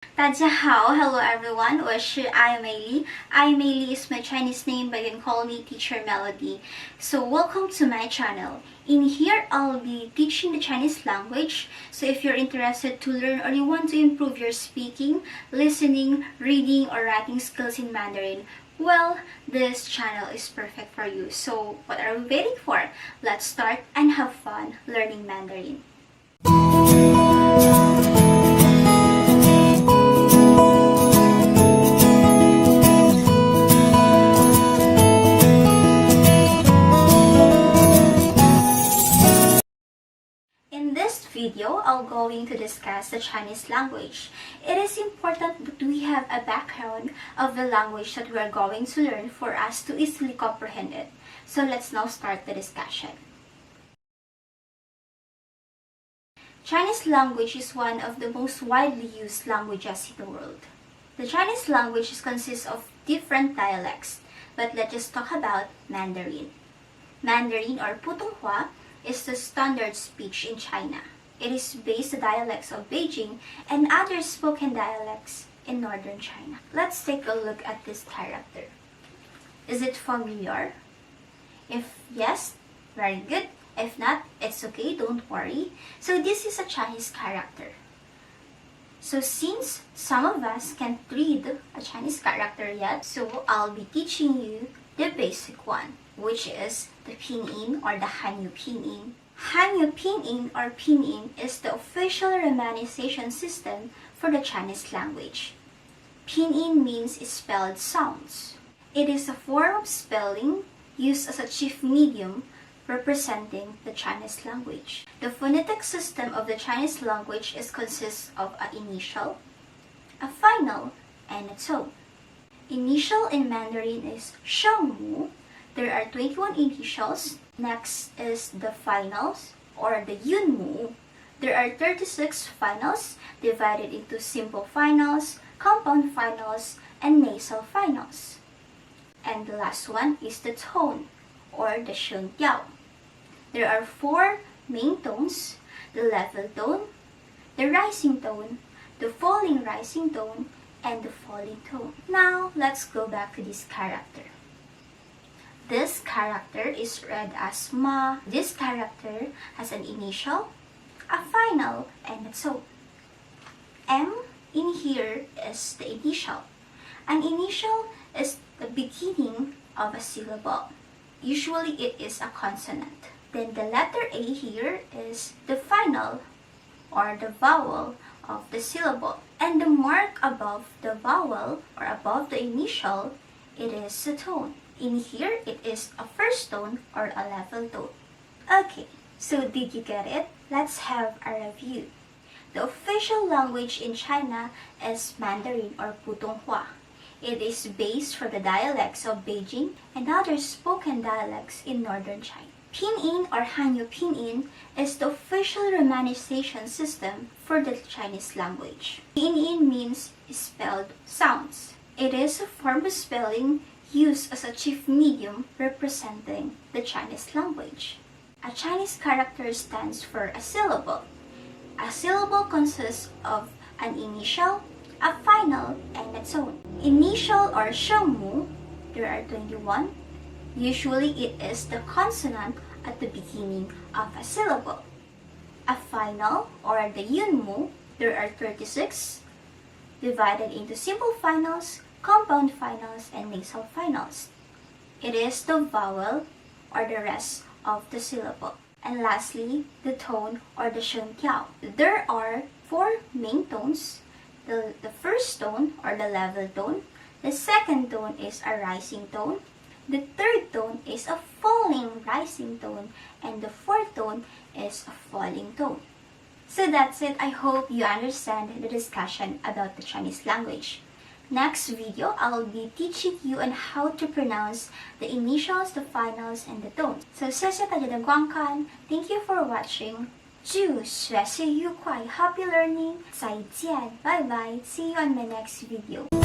大家好, hello everyone. 我是艾美丽. Ai is my Chinese name, but you can call me Teacher Melody. So welcome to my channel. In here, I'll be teaching the Chinese language. So if you're interested to learn or you want to improve your speaking, listening, reading, or writing skills in Mandarin, well, this channel is perfect for you. So what are we waiting for? Let's start and have fun learning Mandarin. In this video, I'm going to discuss the Chinese language. It is important that we have a background of the language that we are going to learn for us to easily comprehend it. So let's now start the discussion. Chinese language is one of the most widely used languages in the world. The Chinese language consists of different dialects, but let's just talk about Mandarin. Mandarin or Putonghua is the standard speech in China. It is based on dialects of Beijing and other spoken dialects in northern China. Let's take a look at this character. Is it familiar? If yes, very good. If not, it's okay, don't worry. So this is a Chinese character. So since some of us can't read a Chinese character yet, so I'll be teaching you the basic one, which is the pinyin or the Hanyu pinyin. Hanyu pinyin or pinyin is the official romanization system for the Chinese language. Pinyin means spelled sounds. It is a form of spelling used as a chief medium representing the Chinese language. The phonetic system of the Chinese language consists of an initial, a final, and a tone. Initial in Mandarin is shengmu. There are 21 initials. Next is the finals or the yunmu. There are 36 finals divided into simple finals, compound finals, and nasal finals. And the last one is the tone or the shengdiao. There are 4 main tones: the level tone, the rising tone, the falling rising tone, and the falling tone. Now, let's go back to this character. This character is read as ma. This character has an initial, a final, and a tone. M in here is the initial. An initial is the beginning of a syllable. Usually it is a consonant. Then the letter A here is the final or the vowel of the syllable. And the mark above the vowel or above the initial, it is a tone. In here, it is a first tone or a level tone. Okay, so did you get it? Let's have a review. The official language in China is Mandarin or Putonghua. It is based from the dialects of Beijing and other spoken dialects in northern China. Pinyin or Hanyu pinyin is the official romanization system for the Chinese language. Pinyin means spelled sounds. It is a form of spelling used as a chief medium representing the Chinese language. A Chinese character stands for a syllable. A syllable consists of an initial, a final, and a tone. Initial or shengmu, there are 21. Usually it is the consonant at the beginning of a syllable. A final or the yunmu, there are 36, divided into simple finals, compound finals, and nasal finals. It is the vowel or the rest of the syllable. And lastly, the tone or the shengdiao. There are 4 main tones. The first tone or the level tone. The second tone is a rising tone. The third tone is a falling rising tone. And the fourth tone is a falling tone. So that's it. I hope you understand the discussion about the Chinese language. Next video, I'll be teaching you on how to pronounce the initials, the finals, and the tones. So 谢谢大家的观看. Thank you for watching. 祝学习愉快, happy learning. 再见, bye bye. See you on my next video.